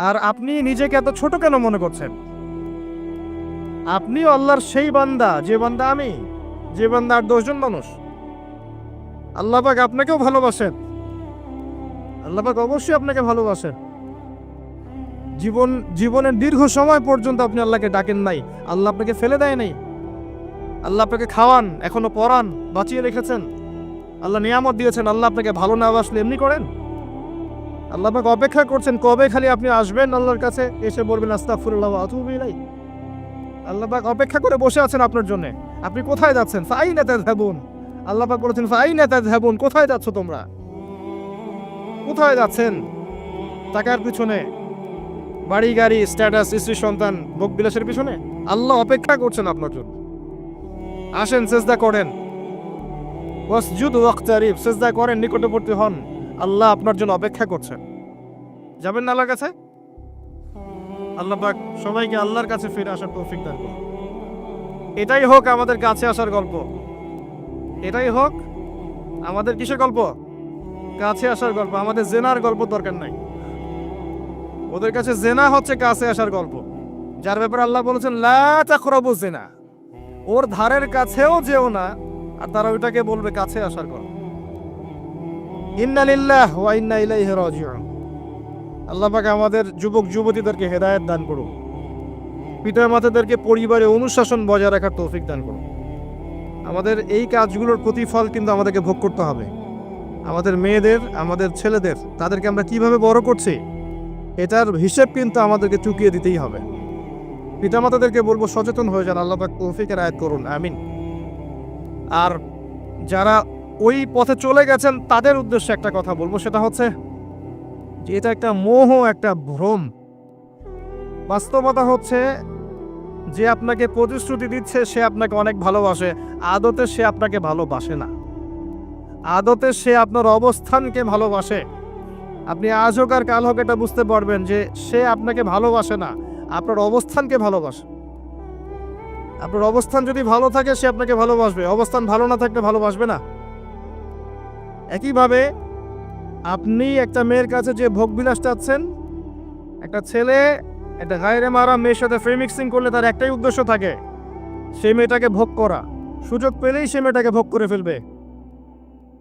আর আপনি নিজেকে এত ছোট কেন মনে করছেন? আপনিও আল্লাহর সেই বান্দা, যে বান্দা আমি, যে বান্দা আর 10 জন মানুষ। আল্লাহ পাক আপনাকেও ভালোবাসেন। আল্লাহ পাক অবশ্যই আপনাকে ভালোবাসেন। জীবনের দীর্ঘ সময় পর্যন্ত আপনি আল্লাহকে ডাকেন নাই, আল্লাহ আপনাকে ফেলে দেয় নাই। আল্লাহ আপনাকে খাওয়ান, এখনো পরান, বাঁচিয়ে রেখেছেন। আল্লাহ নিয়ামত দিয়েছেন। আল্লাহ আপনাকে ভালো না বাসলে এমনি করেন? আল্লাহ পাক অপেক্ষা করছেন কবে খালি আপনি আসবেন আল্লাহর কাছে, এসে বলবেন আস্তাগফিরুল্লাহ ওয়া আতুবু ইলাইহি। আল্লাহ পাক অপেক্ষা করে বসে আছেন আপনার জন্য। আপনি কোথায় যাচ্ছেন? ফাআইনা তাযহাবুন। আল্লাহ পাক বলেছেন ফাআইনা তাযহাবুন, কোথায় যাচ্ছ তোমরা? কোথায় যাচ্ছেন? টাকার পিছনে, বাড়ি গাড়ি, স্ট্যাটাস, স্ত্রী সন্তান, ভোগ বিলাসের পিছনে? আল্লাহ অপেক্ষা করছেন আপনার জন্য। আসেন, সিজদা করেন। ওয়াসজুদু ওয়াকতারিব, সিজদা করেন, নিকটবর্তী হন। আল্লাহ আপনার জন্য অপেক্ষা করছেন। যাবেন না আল্লাহর কাছে? আল্লাহ পাক সবাইকে আল্লাহর কাছে ফিরে আসার তৌফিক দান করুন। এটাই হোক আমাদের কাছে আসার গল্প। এটাই হোক আমাদের কিসের গল্প? কাছে আসার গল্প। আমাদের জেনার গল্প দরকার নাই। ওদের কাছে জেনা হচ্ছে কাছে আসার গল্প, যার ব্যাপারে আল্লাহ বলেছেন লা তাকরাবু জিনা, ওর ধারের কাছেও যেও না। আর তারা ওইটাকে বলবে কাছে আসার গল্প। ইন্না লিল্লাহি ওয়া ইন্না ইলাইহি রাজিউন। আল্লাহ পাক আমাদের যুবক যুবতীদেরকে হেদায়েত দান করুন। পিতা মাতাদেরকে পরিবারে অনুশাসন বজায় রাখার তৌফিক দান করুন। আমাদের এই কাজগুলোর প্রতিফল কিন্তু আমাদেরকে ভোগ করতে হবে। আমাদের মেয়েদের, আমাদের ছেলেদের, তাদেরকে আমরা কিভাবে বড় করছি এটার হিসেব কিন্তু আমাদেরকে চুকিয়ে দিতেই হবে। পিতামাতাদেরকে বলবো সচেতন হয়ে যান। আল্লাহ পাক তৌফিকের আয়াত করুন, আমিন। আর যারা ওই পথে চলে গেছেন তাদের উদ্দেশ্যে একটা কথা বলবো, সেটা হচ্ছে যে এটা একটা মোহ, একটা ভ্রম। বাস্তবতা হচ্ছে যে আপনাকে প্রতিশ্রুতি দিচ্ছে সে আপনাকে অনেক ভালোবাসে, আদতে সে আপনাকে ভালোবাসে না। আদতে সে আপনার অবস্থানকে ভালোবাসে। আপনি আজ হোক আর কাল হোক এটা বুঝতে পারবেন যে সে আপনাকে ভালোবাসে না, আপনার অবস্থানকে ভালোবাসে। আপনার অবস্থান যদি ভালো থাকে সে আপনাকে ভালোবাসবে, অবস্থান ভালো না থাকলে ভালোবাসবে না। একইভাবে আপনি একটা মেয়ের কাছে যে ভোগবিলাস চাচ্ছেন, একটা ছেলে একটা গায়রে মারা মেয়ের সাথে ফ্রি মিক্সিং করলে তার একটাই উদ্দেশ্য থাকে, সেই মেয়েটাকে ভোগ করা। সুযোগ পেলেই সে মেয়েটাকে ভোগ করে ফেলবে।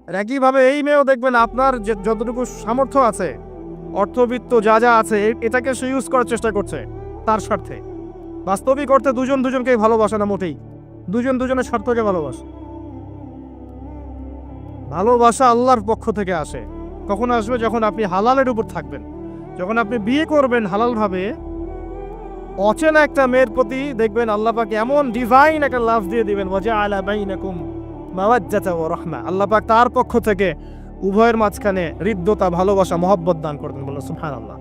আর একইভাবে এই মেয়েও দেখবেন আপনার যে যতটুকু সামর্থ্য আছে, অর্থবিত্ত যা যা আছে, এটাকে সে ইউজ করার চেষ্টা করছে তার স্বার্থে। বাস্তবিক অর্থে দুজন দুজনকে ভালোবাসে না মোটেই, দুজন দুজনের স্বার্থকে ভালোবাসে। ভালোবাসা আল্লাহর পক্ষ থেকে আসে। কখন আসবে? যখন আপনি হালালের উপর থাকবেন, যখন আপনি বিয়ে করবেন হালালভাবে। অচেনা একটা মেয়ের প্রতি দেখবেন আল্লাহ পাক এমন ডিভাইন একটা লাভ দিয়ে দিবেন, ওয়াজআলা বাইনাকুম মাওয়াজ্জাতা ওয়া রাহমা। আল্লাহ পাক তার পক্ষ থেকে উভয়ের মাঝখানে হৃদ্যতা, ভালোবাসা, মহব্বত দান করবেন। বলুন সুবহানাল্লাহ।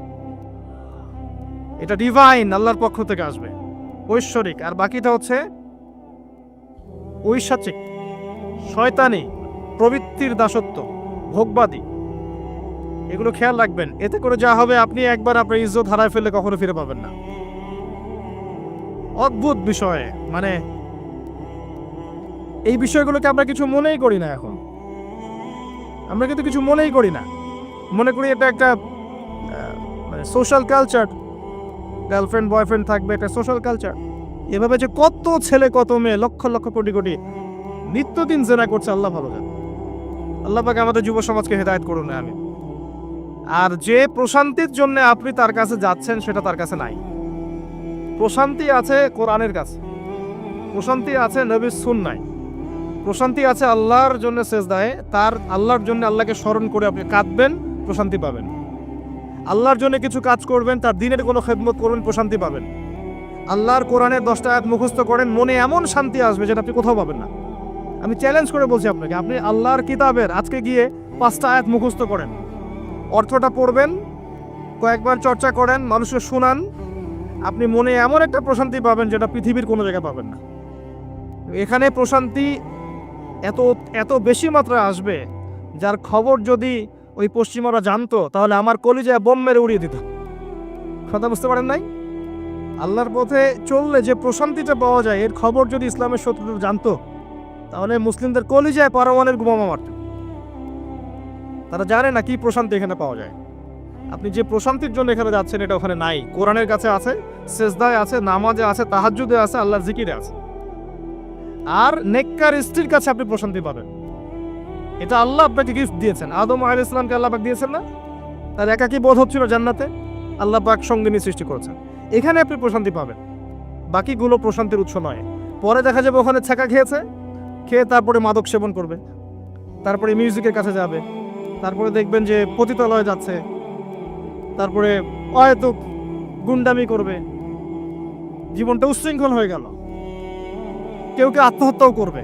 এটা ডিভাইন, আল্লাহর পক্ষ থেকে আসবে, ঐশ্বরিক। আর বাকিটা হচ্ছে ঐশাচিক, শয়তানি, প্রবৃত্তির দাসত্ব, ভোগবাদী। এগুলো খেয়াল রাখবেন। এতে করে যা হবে, আপনি একবার আপনার ইজ্জত হারায় ফেললে কখনো ফিরে পাবেন না। অদ্ভুত বিষয়, মানে এই বিষয়গুলোকে আমরা কিছু মনেই করি না এখন। আমরা কিন্তু কিছু মনেই করি না, মনে করি এটা একটা মানে সোশ্যাল কালচার। গার্লফ্রেন্ড বয়ফ্রেন্ড থাকবে, একটা সোশ্যাল কালচার। এভাবে যে কত ছেলে কত মেয়ে, লক্ষ লক্ষ কোটি কোটি নিত্যদিন জেনা করছে, আল্লাহ ভালো জানে। আল্লাহ পাক আমাদের যুব সমাজকে হেদায়েত করুন, আমিন। আর যে প্রশান্তির জন্য আপনি তার কাছে যাচ্ছেন সেটা তার কাছে নাই। প্রশান্তি আছে কোরআনের কাছে, প্রশান্তি আছে নবীর সুন্নায়, প্রশান্তি আছে আল্লাহর জন্য সেজদায়। তার আল্লাহর জন্য আল্লাহকে স্মরণ করে আপনি কাঁদবেন, প্রশান্তি পাবেন। আল্লাহর জন্য কিছু কাজ করবেন, তার দিনের কোনো খেদমত করবেন, প্রশান্তি পাবেন। আল্লাহর কোরআনের 10টা আয়াত মুখস্থ করেন, মনে এমন শান্তি আসবে যেটা আপনি কোথাও পাবেন না। আমি চ্যালেঞ্জ করে বলছি আপনাকে, আপনি আল্লাহর কিতাবের আজকে গিয়ে 5টা আয়াত মুখস্থ করেন, অর্থটা পড়বেন, কয়েকবার চর্চা করেন, মানুষকে শোনান, আপনি মনে এমন একটা প্রশান্তি পাবেন যেটা পৃথিবীর কোনো জায়গায় পাবেন না। এখানে প্রশান্তি এত এত বেশি মাত্রায় আসবে, যার খবর যদি ওই পশ্চিমারা জানতো তাহলে আমার কলিজায় বোম মেরে উড়িয়ে দিত। কথা বুঝতে পারেন নাই? আল্লাহর পথে চললে যে প্রশান্তিটা পাওয়া যায়, এর খবর যদি ইসলামের শত্রুরা জানতো তাহলে মুসলিমদের কলিজায় পারমাণবিক বোমা মারত। তারা জানে না কি প্রশান্তি এখানে পাওয়া যায়। আপনি যে প্রশান্তির জন্য এখানে যাচ্ছেন এটা ওখানে নাই। কোরআনের কাছে আছে, সেজদায় আছে, নামাজে আছে, তাহাজ্জুদে আছে, আল্লাহর জিকিরে আছে। আর নেককার স্ত্রীর কাছে আপনি প্রশান্তি পাবেন। এটা আল্লাহ আপনাকে গিফট দিয়েছেন। আদম আলাইহিস সালামকে আল্লাহ পাক দিয়েছেন না? তার একাকী বোধ হচ্ছিল জান্নাতে, আল্লাহ পাক সঙ্গিনী সৃষ্টি করেছেন। এখানে আপনি প্রশান্তি পাবেন, বাকিগুলো প্রশান্তির উৎস নয়। পরে দেখা যাবে ওখানে ছাকা খেয়ে তারপরে মাদক সেবন করবে, তারপরে মিউজিকের কাছে যাবে, তারপরে দেখবেন যে পতিতালয়ে যাচ্ছে, তারপরে হয়তো গুন্ডামি করবে, জীবনটা উচ্ছৃঙ্খল হয়ে গেল। কেউ আত্মহত্যাও করবে,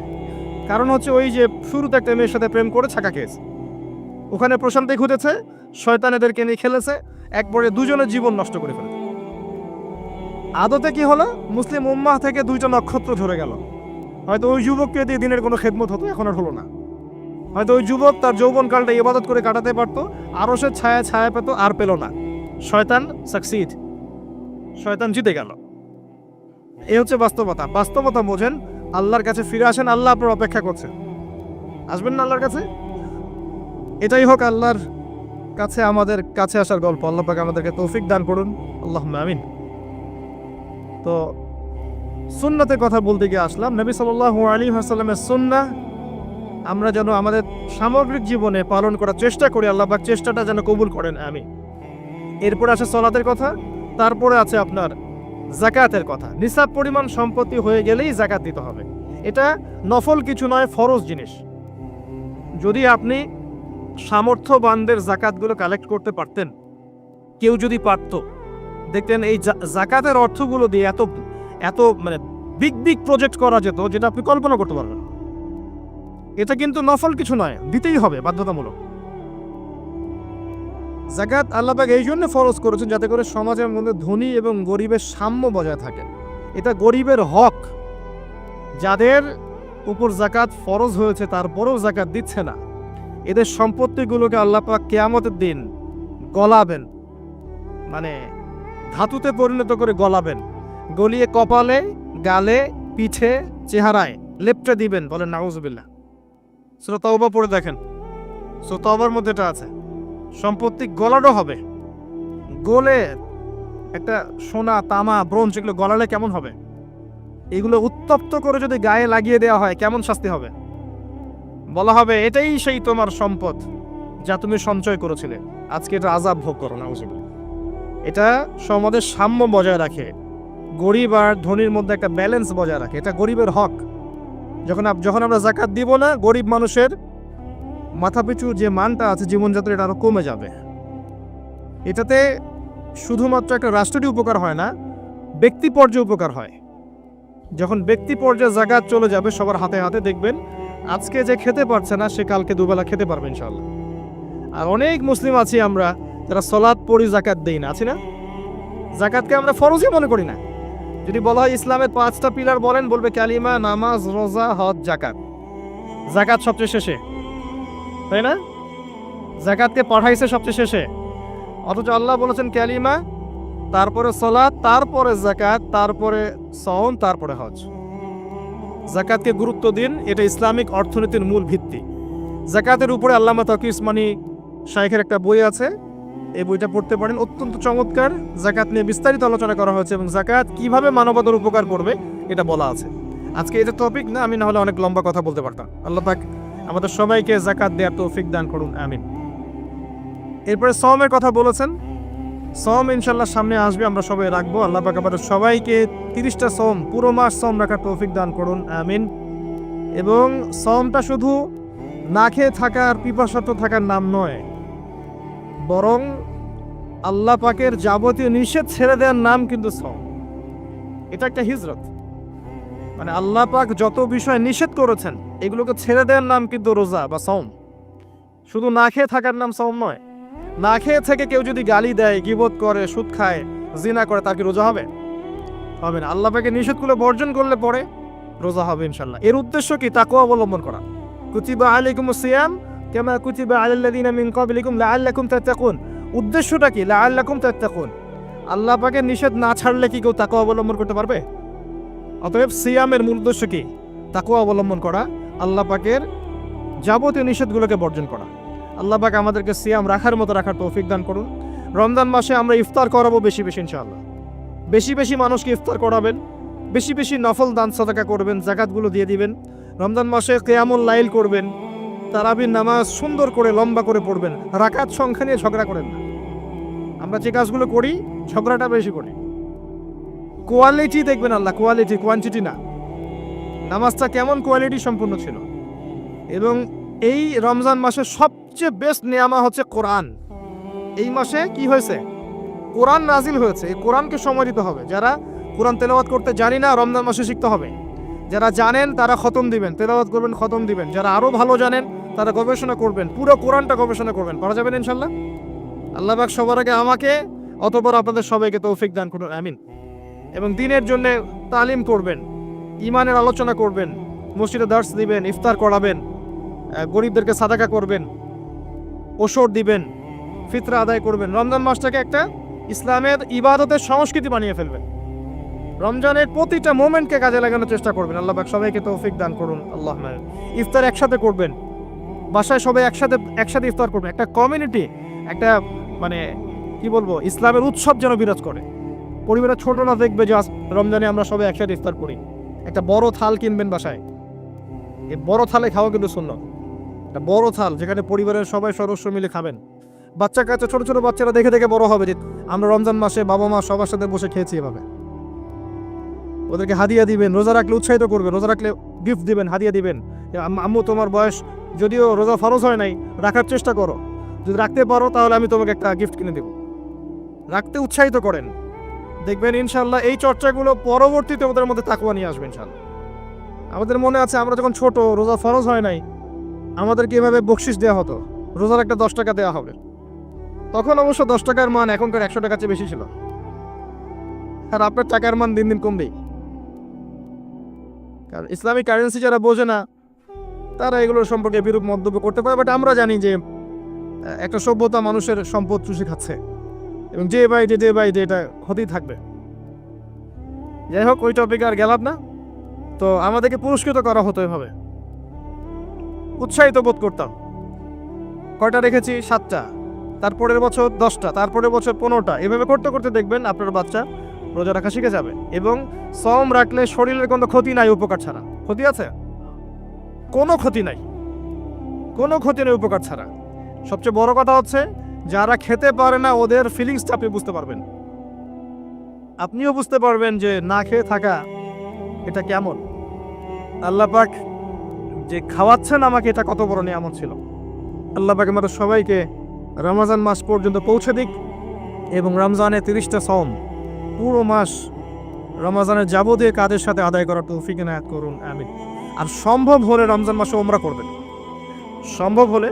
কারণ হচ্ছে ওই যে শুরুতে একটা মেয়ের সাথে প্রেম করে ছাকা খেয়েছে, ওখানে প্রশান্তি খুঁজেছে, শয়তানেদেরকে নিয়ে খেলেছে, একবারে দুজনের জীবন নষ্ট করে ফেলেছে। আদতে কি হলো, মুসলিম উম্মাহ থেকে 2টা নক্ষত্র ঝরে গেল। হয়তো ওই যুবককে দিয়ে দিনের কোনো খেদমত হতো, এখন আর হলো না। হয়তো ওই যুবক তার যৌবনকালটা ইবাদত করে কাটাতে পারতো, আরো সে ছায়া পেত, আর পেল না। শয়তান সাকসিড, শয়তান জিতে গেল। এই হচ্ছে বাস্তবতা। বাস্তবতা বোঝেন, আল্লাহর কাছে ফিরে আসেন, আল্লাহ আপনার অপেক্ষা করছেন। আসবেন না আল্লাহর কাছে? এটাই হোক আল্লাহর কাছে আমাদের কাছে আসার গল্প। আল্লাহ পাক আমাদেরকে তৌফিক দান করুন, আল্লাহুম্মা আমিন। তো সুন্নাতের কথা বলতে গিয়ে আসলাম। নবী সাল্লাল্লাহু আলাইহি ওয়াসাল্লামের সুন্নাহ আমরা যেন আমাদের সামগ্রিক জীবনে পালন করার চেষ্টা করি, আল্লাহ পাক চেষ্টাটা যেন কবুল করেন, আমিন। এরপরে আছে সালাতের কথা, তারপরে আছে আপনার যাকাতের কথা। নিসাব পরিমাণ সম্পত্তি হয়ে গেলেই যাকাত দিতে হবে। এটা নফল কিছু নয়, ফরজ জিনিস। যদি আপনি সামর্থ্যবানদের যাকাতগুলো কালেক্ট করতে পারতেন, কেউ যদি পারত, দেখতেন এই যাকাতের অর্থগুলো দিয়ে এত মানে বিগ প্রজেক্ট করা যেত, যেটা আপনি কল্পনা করতে পারবেন। এটা কিন্তু নফল কিছু নয়, দিতেই হবে, বাধ্যতামূলক। যাকাত আল্লাহ পাক এই জন্য ফরজ করেছেন যাতে করে সমাজের মধ্যে ধনী এবং গরিবের সাম্য বজায় থাকে। এটা গরিবের হক। যাদের উপর যাকাত ফরজ হয়েছে তারপরেও যাকাত দিচ্ছে না, এদের সম্পত্তিগুলোকে আল্লাহ পাক কিয়ামতের দিন গলাবেন, মানে ধাতুতে পরিণত করে গলাবেন, গলিয়ে কপালে, গালে, পিঠে, চেহারায় লেপটে দিবেন। বলেন নাউজুবিল্লাহ। সূরা তাওবা পড়ে দেখেন, সূরা তাওবার মধ্যে এটা আছে। সম্পত্তি গলানো হবে, গলে একটা সোনা, তামা, ব্রোঞ্জ এগুলো গলালে কেমন হবে? এগুলো উত্তপ্ত করে যদি গায়ে লাগিয়ে দেওয়া হয় কেমন শাস্তি হবে? বলা হবে এটাই সেই তোমার সম্পদ যা তুমি সঞ্চয় করেছিলে, আজকে এটা আযাব ভোগ করো। নাউজুবিল্লাহ। এটা সমাজের সাম্য বজায় রাখে, গরিব আর ধনীর মধ্যে একটা ব্যালেন্স বজায় রাখে। এটা গরিবের হক। যখন আমরা যাকাত দিব না, গরিব মানুষের মাথাপিছু যে মানটা আছে জীবনযাত্রা, এটা আরো কমে যাবে। এটাতে শুধুমাত্র একটা রাষ্ট্রেরই উপকার হয় না, ব্যক্তি পর্যায়ে উপকার হয়। যখন ব্যক্তি পর্যায়ে যাকাত চলে যাবে সবার হাতে হাতে, দেখবেন আজকে যে খেতে পারছে না সে কালকে দুবেলা খেতে পারবে ইনশাআল্লাহ। আর অনেক মুসলিম আছি আমরা যারা সালাত পড়ি, যাকাত দেই না, আছি না? যাকাতকে আমরা ফরজই মনে করি না। যদি বলা হয় ইসলামের 5টা পিলার বলেন, বলবে কালিমা, নামাজ, রোজা, হজ, যাকাত। যাকাত সবচেয়ে শেষে, তাই না? যাকাতকে পাঠাইছে সবচেয়ে শেষে, অথচ আল্লাহ বলেছেন কালিমা, তারপরে সালাত, তারপরে যাকাত, তারপরে সাওম, তারপরে হজ। যাকাতকে গুরুত্ব দিন, এটা ইসলামিক অর্থনীতির মূল ভিত্তি। যাকাতের উপরে আল্লামা তাকি উসমানী শাইখের একটা বই আছে, এই বইটা পড়তে পারেন, অত্যন্ত চমৎকার। যাকাত নিয়ে বিস্তারিত আলোচনা করা হয়েছে এবং যাকাত কিভাবে মানবতার উপকার করবে এটা বলা আছে। আজকে এটা টপিক না, আমি না হলে অনেক লম্বা কথা বলতে পারতাম। আল্লাহ পাক আমাদের সবাইকে যাকাত দেওয়ার তৌফিক দান করুন, আমিন। এরপরে সওমের কথা বলেছেন, সওম ইনশাআল্লাহ সামনে আসবে, আমরা সবাই রাখবো। আল্লাহ পাক আমাদের সবাইকে 30টা সওম, পুরো মাস সওম রাখার তৌফিক দান করুন, আমিন। এবং সওমটা শুধু না খেয়ে থাকার, পিপাসার্ত থাকার নাম নয়, বরং আল্লাহ পাকের যাবতীয় নিষেধ ছেড়ে দেওয়ার নাম কিন্তু সওম। এটা একটা হিজরত, মানে আল্লাহ পাক যত বিষয় নিষেধ করেছেন এগুলোকে ছেড়ে দেওয়ার নাম কিন্তু রোজা বা সওম। শুধু না খেয়ে থাকার নাম সওম নয়। না খেয়ে থেকে কেউ যদি গালি দেয়, গীবত করে, সুদ খায়, জিনা করে, তার কি রোজা হবে? হবে না। আল্লাহ পাকের নিষেধগুলো বর্জন করলে পরে রোজা হবে ইনশাআল্লাহ। এর উদ্দেশ্য কি? তাকওয়া অবলম্বন করা। কুতিবা আলাইকুমুস সিয়াম কামা কুতিবা আলাল্লাযিনা মিন ক্বাবলিকুম লাআল্লাকুম তাত্তাকুন। উদ্দেশ্যটা কি? লাআল্লাকুম তাত্তাকুন। আল্লাহ পাকের নিষেধ না ছাড়লে কি কেউ তাকওয়া অবলম্বন করতে পারবে? অতএব সিয়ামের মূল উদ্দেশ্য কি? তাকওয়া অবলম্বন করা, আল্লাহ পাকের যাবতীয় নিষেধগুলোকে বর্জন করা। আল্লাহ পাক আমাদেরকে সিয়াম রাখার মতো রাখার তৌফিক দান করুন। রমজান মাসে আমরা ইফতার করাবো বেশি বেশি ইনশাআল্লাহ। বেশি বেশি মানুষকে ইফতার করাবেন, বেশি বেশি নফল দান সাদাকা করবেন, যাকাতগুলো দিয়ে দিবেন। রমজান মাসে কিয়ামুল লাইল করবেন, তারাবির নামাজ সুন্দর করে লম্বা করে পড়বেন। রাকাত সংখ্যা নিয়ে ঝগড়া করেন না। আমরা যে কাজগুলো করি ঝগড়াটা বেশি করি। কোয়ালিটি দেখবেন আল্লাহ, কোয়ালিটি, কোয়ান্টিটি না। নামাজটা কেমন কোয়ালিটি সম্পূর্ণ ছিল। এবং এই রমজান মাসে সবচেয়ে বেস্ট নেয়ামা হচ্ছে কোরআন। এই মাসে কি হয়েছে? কোরআন নাজিল হয়েছে। এই কোরআনকে সময় দিতে হবে। যারা কোরআন তেলাওয়াত করতে জানি না, রমজান মাসে শিখতে হবে। যারা জানেন তারা খতম দিবেন, তেলাওয়াত করবেন, খতম দিবেন। যারা আরও ভালো জানেন তারা গবেষণা করবেন, পুরো কোরআনটা গবেষণা করবেন। করা যাবেন ইনশাল্লাহ। আল্লাহ পাক সবার আগে আমাকে, অতঃপর আপনাদের সবাইকে তৌফিক দান করুন, আমিন। এবং দিনের জন্য তালিম করবেন, ইমানের আলোচনা করবেন, মসজিদে দার্স দিবেন, ইফতার করাবেন, গরিবদেরকে সাদাকা করবেন, ওষুধ দিবেন, ফিতরা আদায় করবেন। রমজান মাসটাকে একটা ইসলামের ইবাদতের সংস্কৃতি বানিয়ে ফেলবেন। রমজানের প্রতিটা মোমেন্টকে কাজে লাগানোর চেষ্টা করবেন। আল্লাহ পাক সবাইকে তৌফিক দান করুন, আল্লাহ। ইফতার একসাথে করবেন, বাসায় সবাই একসাথে ইফতার করবেন। একটা কমিউনিটি, একটা মানে কি বলবো, ইসলামের উৎসব যেন বিরাজ করে। পরিবারের ছোটরা দেখবে যে রমজানে আমরা সবাই একসাথে ইফতার করি। একটা বড় থাল কিনবেন বাসায়, এই বড় থালে খাওয়া কিন্তু সুন্নাত। একটা বড় থাল যেখানে পরিবারের সবাই সদস্য মিলে খাবেন। বাচ্চা কাচ্চা, ছোট ছোট বাচ্চারা দেখে দেখে বড় হবে যে আমরা রমজান মাসে বাবা মা সবার সাথে বসে খেয়েছি। এভাবে ওদেরকে হাদিয়া দিবেন, রোজা রাখলে উৎসাহিত করবেন, রোজা রাখলে গিফট দিবেন, হাদিয়া দিবেন। আম্মু তোমার বয়স যদিও রোজা ফরজ হয় নাই, রাখার চেষ্টা করো, যদি রাখতে পারো তাহলে আমি তোমাকে একটা গিফট কিনে দেব। রাখতে উৎসাহিত করেন, দেখবেন ইনশাল্লাহ এই চর্চাগুলো পরবর্তীতে ওদের মধ্যে তাকওয়া নিয়ে আসবে ইনশাল্লাহ। আমাদের মনে আছে আমরা যখন ছোট, রোজা ফরজ হয় নাই, আমাদেরকে এভাবে বকশিস দেওয়া হতো, রোজার একটা 10 টাকা দেওয়া হবে। তখন অবশ্য 10 টাকার মান এখনকার 100 টাকার চেয়ে বেশি ছিল। আর আপনার টাকার মান দিন দিন কমবেই। কারণ ইসলামিক কারেন্সি যারা বোঝে না তারা এগুলোর সম্পর্কে বিরূপ মন্তব্য করতে পারে। বাট আমরা জানি যে একটা সভ্যতা মানুষের সম্পদ চুষে খাচ্ছে, এবং ডে বাই ডে এটা হতেই থাকবে। যাই হোক, ওই টপিকে আর গেলাম না। তো আমাদেরকে পুরস্কৃত করা হতো এভাবে, উৎসাহিত বোধ করতাম। কয়টা রেখেছি? 7টা, তারপরের বছর 10টা, তারপরের বছর 15টা। এভাবে করতে করতে দেখবেন আপনার বাচ্চা রোজা রাখা শিখে যাবে। এবং সওম রাখলে শরীরের কোনো ক্ষতি নাই, উপকার ছাড়া। ক্ষতি আছে? কোনো ক্ষতি নাই, কোনো ক্ষতি নেই উপকার ছাড়া। সবচেয়ে বড় কথা হচ্ছে যারা খেতে পারে না ওদের ফিলিংসটা আপনি বুঝতে পারবেন। আপনিও বুঝতে পারবেন যে না খেয়ে থাকা এটা কেমন। আল্লাহ পাক যে খাওয়াচ্ছেন আমাকে, এটা কত বড় নিয়ামত ছিল। আল্লাহ পাক আমাদের সবাইকে রমজান মাস পর্যন্ত পৌঁছে দিক, এবং রমজানের 30টা সওম পুরো মাস রমজানের যাবতীয় কাজের সাথে আদায় করার তৌফিক এনায়েত করুন, আমিন। আর সম্ভব হলে রমজান মাসে ওমরা করবেন। সম্ভব হলে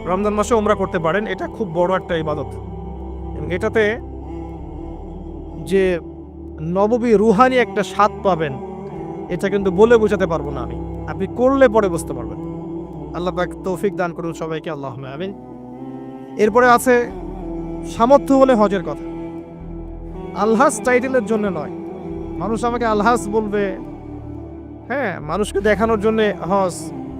রমজান মাসে ওমরা করতে পারেন, এটা খুব বড় একটা ইবাদত। এবং এটাতে যে নববী রুহানি একটা স্বাদ পাবেন, এটা কিন্তু বলে বোঝাতে পারবো না আমি। আপনি করলে পরে বুঝতে পারবেন। আল্লাহ পাক তৌফিক দান করুন সবাইকে, আল্লাহুম্মা আমিন। এরপরে আছে সামর্থ্য হলে হজের কথা। আলহাজ টাইটেলের জন্য নয়, মানুষ আমাকে আলহাজ বলবে, হ্যাঁ, মানুষকে দেখানোর জন্য হজ,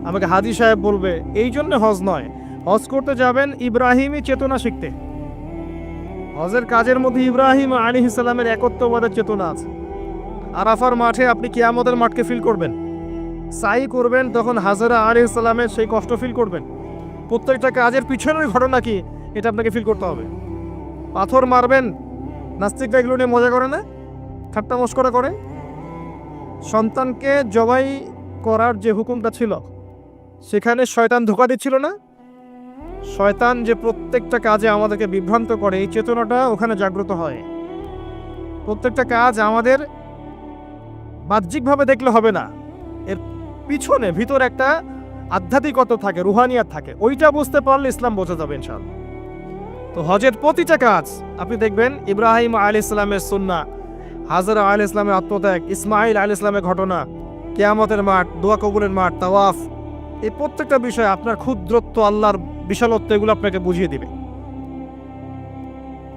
আমাকে হাজি সাহেব বলবে, এই জন্য হজ নয়। হজ করতে যাবেন ইব্রাহিমী চেতনা শিখতে। হজের কাজের মধ্যে ইব্রাহিম আলাইহিস সালামের একত্ববাদের চেতনা আছে। আরাফার মাঠে আপনি কিয়ামতের মাঠকে ফিল করবেন, সাই করবেন, তখন হাজরা আলাইহিস সালামের সেই কষ্ট ফিল করবেন। প্রত্যেকটা কাজের পিছনের ঘটনা কি এটা আপনাকে ফিল করতে হবে। পাথর মারবেন, নাস্তিকরা এগুলো নিয়ে মজা করে না, ঠাট্টা মস্করা করে। সন্তানকে জবাই করার যে হুকুমটা ছিল সেখানে শয়তান ধোঁকা দিচ্ছিল না? শয়তান যে প্রত্যেকটা কাজে আমাদেরকে বিভ্রান্ত করে, এই চেতনাটা ওখানে জাগ্রত হয়। প্রত্যেকটা কাজ আমাদের বাহ্যিকভাবে দেখলে হবে না, এর পিছনে ভিতরে একটা আধ্যাত্মিকতা থাকে, রুহানিয়াত থাকে। ওইটা বুঝতে পারলে ইসলাম বোঝা যাবে ইনশাআল্লাহ। তো হজের প্রতিটা কাজ আপনি দেখবেন ইব্রাহিম আলাইহিস সালামের সুন্নাহ, হাজরা আলাইহিস সালামের আত্মত্যাগ, ইসমাইল আলাইহিস সালামের ঘটনা, কিয়ামতের মাঠ, দোয়া কবুলের মাঠ, তাওয়াফ, এই প্রত্যেকটা বিষয় আপনার ক্ষুদ্রত্ব, আল্লাহর বিশালত্ব, এগুলো আপনাকে বুঝিয়ে দিবে।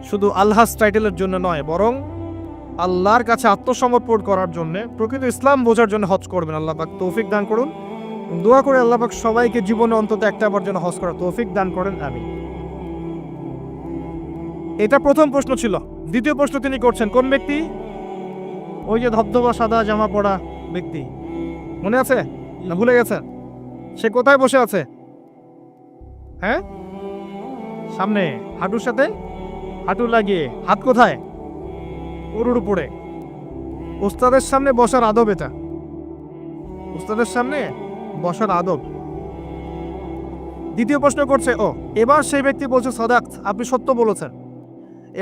শুধু আলহাজ টাইটেলের জন্য নয়, বরং আল্লাহর কাছে আত্মসমর্পণ করার জন্য, প্রকৃত ইসলাম বোঝার জন্য হজ করবেন। আল্লাহ পাক তৌফিক দান করুন। দোয়া করে আল্লাহ পাক সবাইকে জীবনে অন্তত একটা বার যেন হজ করার তৌফিক দান করেন, আমিন। এটা প্রথম প্রশ্ন ছিল। দ্বিতীয় প্রশ্ন তিনি করছেন, কোন ব্যক্তি? ওই যে ধবধবা সাদা জামা পরা ব্যক্তি, মনে আছে না ভুলে গেছেন? সে কোথায় বসে আছে? হ্যাঁ, সামনে, হাঁটুর সাথে হাঁটু লাগিয়ে, হাত কোথায়? উরুর উপরে। উস্তাদের সামনে বসার আদব এটা, উস্তাদের সামনে বসার আদব। দ্বিতীয় প্রশ্ন করছে, ও এবার সেই ব্যক্তি বলছে সাদাক্ত, আপনি সত্য বলেছেন।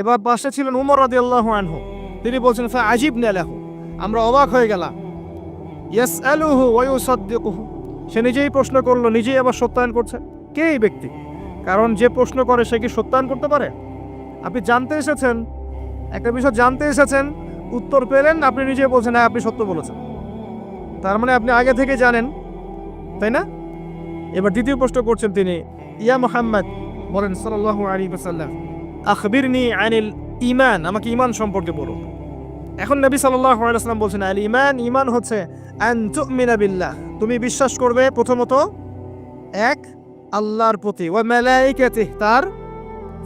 এবার পাশে ছিলেন উমর রাদিয়াল্লাহু আনহু, তিনি বলছেন ফা আজিবনা লাহু, আমরা অবাক হয়ে গেলাম। ইয়াসআলুহু ওয়া ইউসাদ্দিকুহু, সে নিজেই প্রশ্ন করলো, নিজেই আবার সত্যায়ন করছে। কে এই ব্যক্তি? কারণ যে প্রশ্ন করে সে কি সত্যায়ন করতে পারে? আপনি জানতে এসেছেন, একটা বিষয় জানতে এসেছেন, উত্তর পেলেন, আপনি নিজে বলছেন হ্যাঁ আপনি সত্য বলেছেন, তার মানে আপনি আগে থেকে জানেন, তাই না? এবার দ্বিতীয় প্রশ্ন করছেন তিনি, ইয়া মুহাম্মদ, বলেন সাল্লাল্লাহু আলাইহি ওয়াসাল্লাম, আখবিরনি আনিল ঈমান, আমাকে ঈমান সম্পর্কে বলুন। এখন নবী সাল্লাল্লাহু আলাইহি ওয়াসাল্লাম বলছেন, আল ঈমান, ঈমান হচ্ছে আন তুমিনা বিল্লাহ, তুমি বিশ্বাস করবে প্রথমত এক আল্লাহর প্রতি, ওয়া মালাইকাতিহি, তার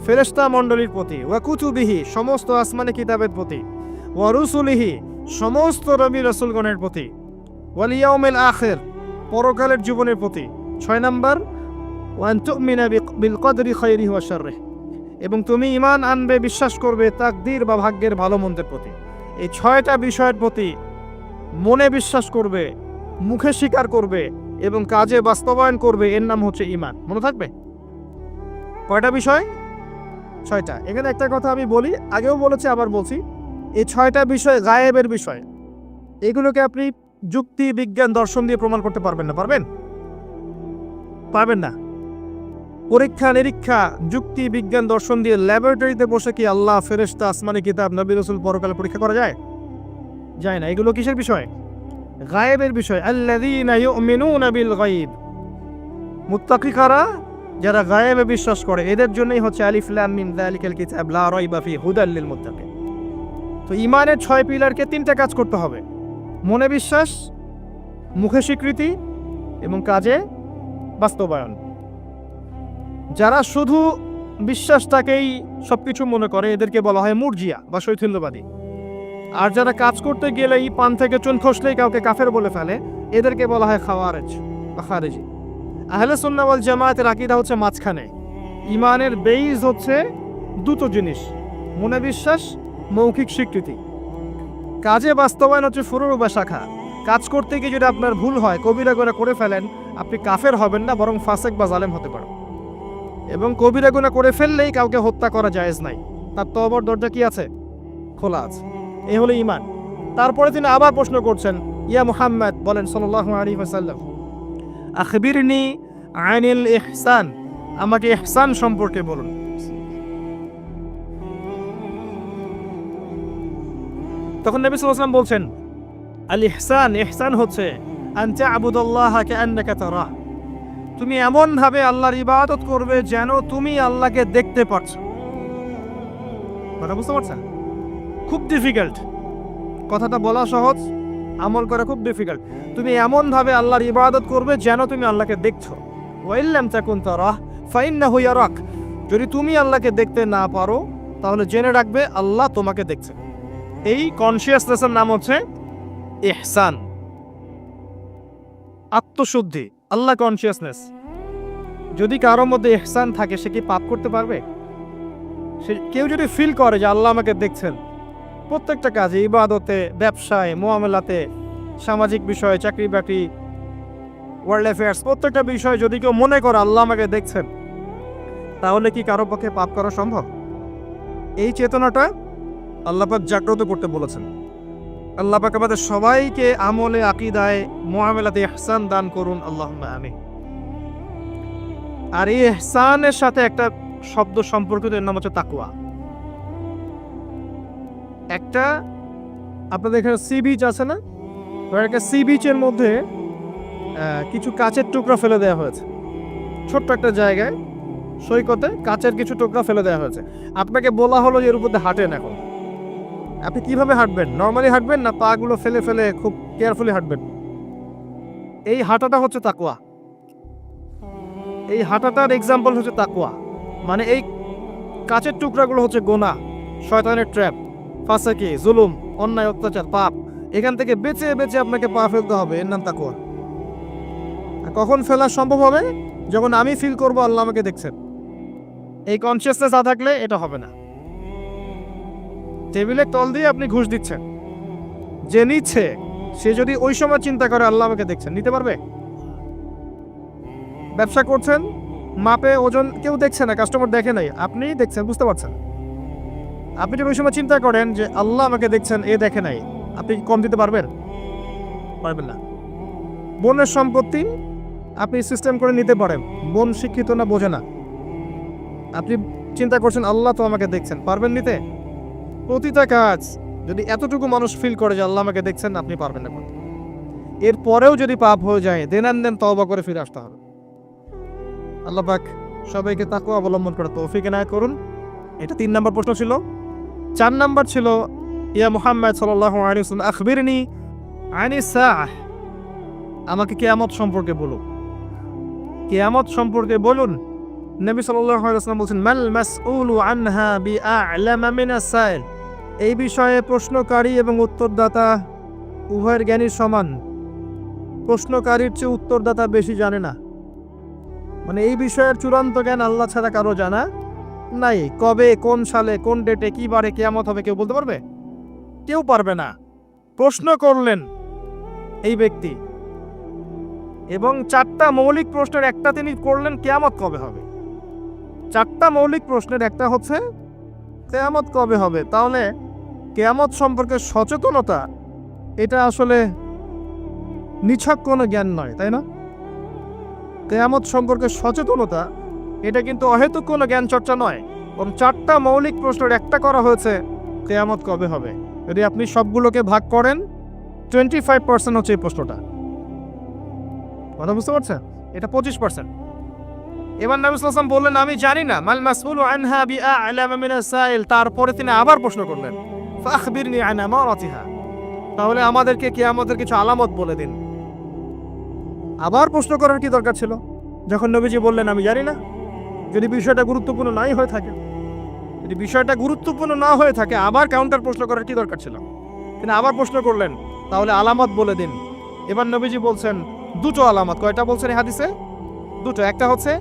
ফেরেশতা মণ্ডলীর প্রতি, ওয়া কুতুবিহি, সমস্ত আসমানি কিতাবের প্রতি, ওয়া রুসুলিহি, সমস্ত নবী রাসূলগণের প্রতি, ওয়াল ইয়াউমিল আখির, পরকালের জীবনের প্রতি। 6 নাম্বার, ওয়া আন তুমিনা বিল কদরি খাইরিহি ওয়া শাররিহি, এবং তুমি ঈমান আনবে, বিশ্বাস করবে তাকদীর বা ভাগ্যের ভালো মন্দের প্রতি। এই 6টা বিষয়ের প্রতি মনে বিশ্বাস করবে, মুখে স্বীকার করবে এবং কাজে বাস্তবায়ন করবে, এর নাম হচ্ছে ঈমান। মনে থাকবে? কয়টা বিষয়? 6টা। এখানে একটা কথা আমি বলি, আগেও বলেছি আবার বলছি, এই 6টা বিষয় গায়েবের বিষয়। এগুলোকে আপনি যুক্তি, বিজ্ঞান, দর্শন দিয়ে প্রমাণ করতে পারবেন না। পারবেন? পারবেন না। পরীক্ষা নিরীক্ষা, যুক্তি, বিজ্ঞান, দর্শন দিয়ে ল্যাবরেটরিতে বসে কি আল্লাহ, ফেরেশতা, আসমানি কিতাব, নবী রাসূল, পরকাল পরীক্ষা করা যায়? যায় না। এগুলো কিসের বিষয়? গায়েবের বিষয়। আল্লাযীনা ইউমিনুনা বিল গায়ব, মুত্তাকি কারা? যারা গায়েবে বিশ্বাস করে, এদের জন্যই হচ্ছে আলিফ লাম মিম যালিকাল কিতাব লা রাইবা ফি হুদাল লিল মুত্তাকিন। তো ঈমানের 6 পিলারকে 3টা কাজ করতে হবে: মনে বিশ্বাস, মুখে স্বীকৃতি এবং কাজে বাস্তবায়ন। যারা শুধু বিশ্বাসটাকেই সবকিছু মনে করে, এদেরকে বলা হয় মুরজিয়া বা শৈথিল্যবাদী। আর যারা কাজ করতে গেলেই পান থেকে চুন খসলেই কাউকে কাফের বলে ফেলে, এদেরকে বলা হয় খাওয়ারেজ বা খারেজি। আহলে সুন্নাহ ওয়াল জামায়াতের আকীদা হচ্ছে মাঝখানে। ঈমানের বেইস হচ্ছে দুটো জিনিস: মনে বিশ্বাস, মৌখিক স্বীকৃতি। কাজে বাস্তবায়ন হচ্ছে ফুরু বা শাখা। কাজ করতে গিয়ে যদি আপনার ভুল হয়, কবিরা গুনাহ করে ফেলেন, আপনি কাফের হবেন না, বরং ফাসেক বা জালেম হতে পারেন। এবং কবিরা গুনাহ করে ফেললেই কাউকে হত্যা করা জায়েজ নাই, তার তওবার দরজা কি আছে? খোলা আছে। এই হলো ঈমান। তারপরে তিনি আবার প্রশ্ন করছেন, ইয়া মুহাম্মদ, বলেন সাল্লাল্লাহু আলাইহি ওয়াসাল্লাম, আখবিরনি আনিল ইহসান, আমাকে ইহসান সম্পর্কে বলুন। তখন নবী সাল্লাল্লাহু আলাইহি ওয়াসাল্লাম বলছেন, আল ইহসান, ইহসান হচ্ছে আন তা'বুদাল্লাহা কাআন্নাকা তারাহ, তুমি এমন ভাবে আল্লাহর ইবাদত করবে যেন তুমি আল্লাহকে দেখতে পাচ্ছ। কথা বুঝতে পারছেন? খুব ডিফিকাল্ট, কথাটা বলা সহজ, আমল করা খুব ডিফিকাল্ট। তুমি এমন ভাবে আল্লাহর ইবাদত করবে যেন তুমি আল্লাহকে দেখছো। ওয়া ইল্লাম তাকুন তারাহ ফাইন্নাহু ইয়ারাক, যদি তুমি আল্লাহকে দেখতে না পারো তাহলে জেনে রাখবে আল্লাহ তোমাকে দেখছে। এই কনসিয়াসনেসের নাম হচ্ছে ইহসান, আত্মশুদ্ধি, আল্লাহ কনসিয়াসনেস। যদি কারোর মধ্যে ইহসান থাকে, সে কি পাপ করতে পারবে? কেউ যদি ফিল করে যে আল্লাহ আমাকে দেখছেন, প্রত্যেকটা কাজে, ইবাদতে, ব্যবসায়, মুআমালাতে, সামাজিক বিষয়ে, চাকরি বাকরি, ওয়ার্ল্ড অ্যাফেয়ার্স, প্রত্যেকটা বিষয়ে যদি কেউ মনে করে আল্লাহ আমাকে দেখছেন, তাহলে কি কারো পক্ষে পাপ করা সম্ভব? এই চেতনাটা আল্লাহ পাক জাগ্রত করতে বলেছেন। আল্লাহ পাক আমাদের সবাইকে আমলে, আকীদায়, মুআমালাতে ইহসান দান করুন, আল্লাহুম্মা আমিন। আর এই ইহসানের সাথে একটা শব্দ সম্পর্কিত, এর নাম হচ্ছে তাকওয়া। একটা আপনাদের এখানে সি বিচ আছে না, একটা সি বিচের মধ্যে কিছু কাচের টুকরা ফেলে দেওয়া হয়েছে। ছোট্ট একটা জায়গায় সৈকতে কাচের কিছু টুকরা ফেলে দেওয়া হয়েছে। আপনাকে বলা হলো যে এর উপর দিয়ে হাঁটেন। এখন আপনি কিভাবে হাঁটবেন? নর্মালি হাঁটবেন না পাগুলো ফেলে ফেলে খুব কেয়ারফুলি হাঁটবেন? এই হাঁটাটা হচ্ছে তাকওয়া। এই হাঁটাটার এক্সাম্পল হচ্ছে তাকওয়া। মানে এই কাচের টুকরাগুলো হচ্ছে গোনা, শয়তানের ট্র্যাপ, ফাসাকি, জুলুম, অন্যায়, অত্যাচার, পাপ। এখান থেকে বেঁচে বেঁচে আপনাকে পা ফেলতে হবে, এর নাম তাকওয়া। আর কখন ফেলা সম্ভব হবে? যখন আমি ফিল করবো আল্লাহ আমাকে দেখছেন। এই কনসিয়াসনেস না থাকলে এটা হবে না। টেবিলের তল দিয়ে আপনি ঘুষ দিচ্ছেন, যে নিচ্ছে সে যদি ওই সময় চিন্তা করে আল্লাহ আমাকে দেখছেন, নিতে পারবে? ব্যবসা করছেন, মাপে ওজন কেউ দেখছে না, কাস্টমার দেখে নাই, আপনি দেখছেন, বুঝতে পারছেন। আপনি যদি ওই সময় চিন্তা করেন যে আল্লাহ আমাকে দেখছেন, এ দেখে নাই, আপনি কম দিতে পারবেন? পারবেন না। বোনের সম্পত্তি আপনি সিস্টেম করে নিতে পারেন, বোন শিক্ষিত না, বোঝে না, আপনি চিন্তা করছেন আল্লাহ তো আমাকে দেখছেন, পারবেন নিতে? প্রতিটা কাজ যদি এতটুকু মানুষ ফিল করে যে আল্লাহ আমাকে দেখছেন, আপনি পারবেন না করতে। এরপরেও যদি পাপ হয়ে যায়, দেন তওবা করে ফিরে আসতে হবে। আল্লাহ পাক সবাইকে তাকওয়া অবলম্বন করে তৌফিক এনায়েত করুন। এটা 3 নম্বর প্রশ্ন ছিল। 4 নম্বর ছিল, ইয়া মুহাম্মদ সাল্লাল্লাহু আলাইহি ওয়াসাল্লাম আখবিরনি আনিস সাআহ, আমাকে কিয়ামত সম্পর্কে বলুন, কিয়ামত সম্পর্কে বলুন। নবী সাল্লাল্লাহু আলাইহি ওয়াসাল্লাম বলেন, মাল মাসউলু আনহা বিআ'লামা মিনাস সাইল, এই বিষয়ে প্রশ্নকারী এবং উত্তরদাতা উভয়ের জ্ঞানীর সমান। প্রশ্নকারীর চেয়ে উত্তরদাতা বেশি জানে না। মানে এই বিষয়ের চূড়ান্ত জ্ঞান আল্লাহ ছাড়া কারো জানা নাই। কবে, কোন সালে, কোন ডেটে, কি বারে কিয়ামত হবে কেউ বলতে পারবে? কেউ পারবে না। প্রশ্ন করলেন এই ব্যক্তি, এবং 4টা মৌলিক প্রশ্নের একটা তিনি করলেন, কিয়ামত কবে হবে। 4টা মৌলিক প্রশ্নের একটা হচ্ছে কিয়ামত কবে হবে। তাহলে কিয়ামত সম্পর্কে সচেতনতা, এটা আসলে নিছক কোনো জ্ঞান নয়, তাই না? কিয়ামত সম্পর্কে সচেতনতা, এটা কিন্তু অহেতুক কোনো জ্ঞান চর্চা নয়। এবং 4টা মৌলিক প্রশ্নের একটা করা হয়েছে, কিয়ামত কবে হবে। যদি আপনি সবগুলোকে ভাগ করেন, 25% হচ্ছে এই প্রশ্নটা। কথা বুঝতে পারছেন? এটা 25%। এবার নবী সাল্লাল্লাহু আলাইহি ওয়াসাল্লাম বললেন, আমি জানি না, মাল মাসউলু আনহা বিআ'লামা মিনাস সাইল। তারপরে তিনি আবার প্রশ্ন করলেন, ফাখবিরনি আন আমারাতিহা, তাহলে আমাদেরকে কিয়ামতের কিছু আলামত বলে দিন। আবার প্রশ্ন করার কি দরকার ছিল, যখন নবীজি বললেন আমি জানি না? যদি বিষয়টা গুরুত্বপূর্ণ নাই হয়ে থাকে, যদি বিষয়টা গুরুত্বপূর্ণ না হয়ে থাকে, আবার কাউন্টার প্রশ্ন করার কি দরকার ছিল? তিনি আবার প্রশ্ন করলেন, তাহলে আলামত বলে দিন। এবার নবীজি বলছেন 2টো আলামত। কয়টা বলছেন এই হাদিসে? 2টো। একটা হচ্ছে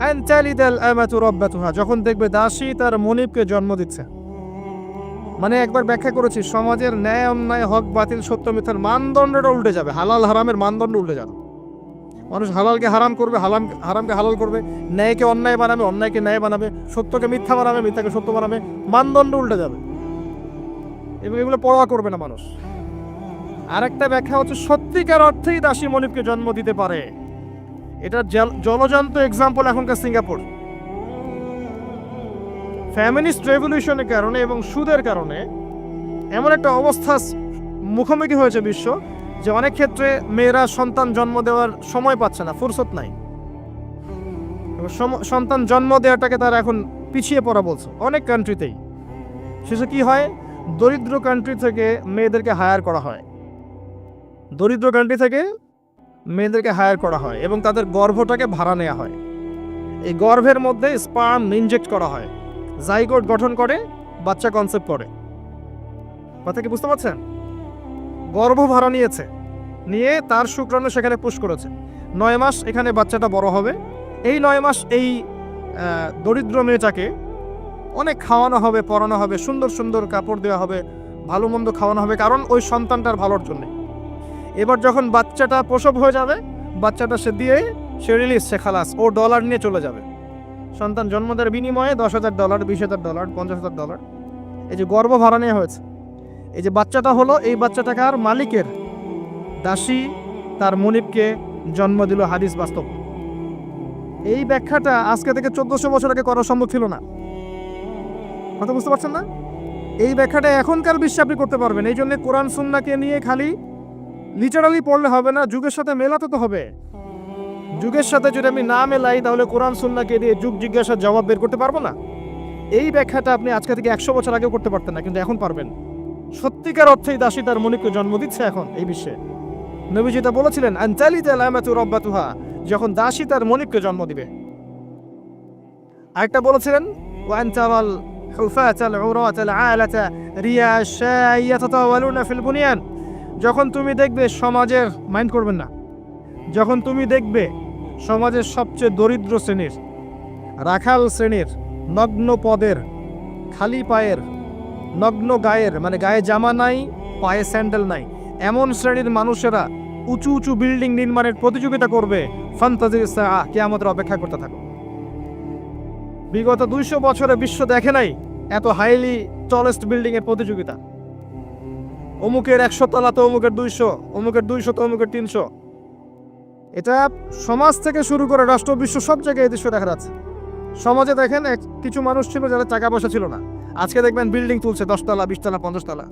আন তালিদাল আমাতু রাব্বাতুহা, যখন দেখবে দাসী তার মনিবকে জন্ম দিচ্ছে। মানে একবার ব্যাখ্যা করেছি, সমাজের ন্যায় অন্যায়, হক বাতিল, সত্য মিথ্যার মানদণ্ডটা উল্টে যাবে, হালাল হারামের মানদণ্ড উল্টে যাবে। মানুষ হালালকে হারাম করবে, হারামকে হালাল করবে, ন্যায়কে অন্যায় বানাবে, অন্যায়কে ন্যায় বানাবে, সত্যকে মিথ্যা বানাবে, মিথ্যাকে সত্য বানাবে, মানদণ্ড উল্টে যাবে, এবং এগুলো পরোয়া করবে না মানুষ। আরেকটা ব্যাখ্যা হচ্ছে সত্যিকার অর্থেই দাসী মনিবকে জন্ম দিতে পারে। এটা জলজান্ত এক্সাম্পল এখনকার সিঙ্গাপুর। ফ্যামিনিস্ট রেভলিউশনের কারণে এবং সুদের কারণে এমন একটা অবস্থা মুখোমুখি হয়েছে বিশ্ব, যে অনেক ক্ষেত্রে মেয়েরা সন্তান জন্ম দেওয়ার সময় পাচ্ছে না, ফুরসত নাই। সন্তান জন্ম দেওয়াটাকে তারা এখন পিছিয়ে পড়া বলছে অনেক কান্ট্রিতেই। শেষে কি হয়, দরিদ্র কান্ট্রি থেকে মেয়েদেরকে হায়ার করা হয়, দরিদ্র কান্ট্রি থেকে মেয়েদেরকে হায়ার করা হয়, এবং তাদের গর্ভটাকে ভাড়া নেওয়া হয়। এই গর্ভের মধ্যে স্পার্ম ইনজেক্ট করা হয়, জাইগোট গঠন করে, বাচ্চা কনসেপ্ট করে। কথা কি বুঝতে পারছেন? গর্ভ ভাড়া নিয়েছে, নিয়ে তার শুক্রাণু সেখানে পুশ করেছে। 9 মাস এখানে বাচ্চাটা বড় হবে। এই 9 মাস এই দরিদ্র মেয়েটাকে অনেক খাওয়ানো হবে, পড়ানো হবে, সুন্দর সুন্দর কাপড় দেওয়া হবে, ভালো মন্দ খাওয়ানো হবে, কারণ ওই সন্তানটার ভালোর জন্য। এবার যখন বাচ্চাটা প্রসব হয়ে যাবে, বাচ্চাটা সে দিয়ে সে রিলিজ, সে খালাস, ও ডলার নিয়ে চলে যাবে। সন্তান জন্ম দেওয়ার বিনিময়ে $10,000, $20,000, $50,000, এই যে গর্ভ ভাড়া নেওয়া হয়েছে। এই যে বাচ্চাটা হলো, এই বাচ্চাটাকে আর মালিকের, দাসী তার মনিবকে জন্ম দিল। হাদিস বাস্তব। এই ব্যাখ্যাটা আজকে থেকে 1400 বছর আগে করা সম্ভব ছিল না। কথা বুঝতে পারছেন না? এই ব্যাখ্যাটা এখনকার বিশ্বে আপনি করতে পারবেন। এই জন্য কোরআন সুন্নাহকে নিয়ে খালি লিটারালি পড়লে হবে না, যুগের সাথে মেলাতে তো হবে। যুগের সাথে যদি আমি না মেলাই, তাহলে কোরআন সুন্নাহকে দিয়ে যুগ জিজ্ঞাসার জবাব বের করতে পারবো না। এই ব্যাখ্যাটা আপনি আজকে থেকে 100 বছর আগেও করতে পারতেন না, কিন্তু এখন পারবেন। সত্যিকার অর্থেই দাসী তার মনিবকে জন্ম দিচ্ছে এখন এই বিশ্বে। নবীজি তা বলেছিলেন, আন তালিদাল আমাতু রাব্বাতুহা, যখন দাসী তার মনিবকে জন্ম দিবে। আরেকটা বলেছিলেন, وأن ترى الحفاة العراة العالة رياء الشاء يتطاولون في البنيان যখন তুমি দেখবে সমাজের মাইন্ড করবেন না যখন তুমি দেখবে সমাজের সবচেয়ে দরিদ্র শ্রেণীর রাখাল শ্রেণীর নগ্ন পদের খালি পায়ের নগ্ন গায়ের মানে গায়ে জামা নাই পায়ে স্যান্ডেল নাই এমন শ্রেণীর মানুষেরা উঁচু উঁচু বিল্ডিং নির্মাণের প্রতিযোগিতা করবে ফান্তাজির সাআ কিয়ামতের অপেক্ষা করতে থাকো বিগত 200 বছরে বিশ্ব দেখে নাই এত হাইলি টলেস্ট বিল্ডিং এর প্রতিযোগিতা অমুকের 100 তলা তো অমুকের 200 অমুকের 200 তো অমুকের 300 এটা সমাজ থেকে শুরু করে রাষ্ট্র বিশ্ব সব জায়গায় এই দৃশ্য দেখা যাচ্ছে সমাজে দেখেন কিছু মানুষ ছিল যারা টাকা পয়সা ছিল না আজকে দেখবেন বিল্ডিং তুলছে 10 তলা 20 তলা 50 তলা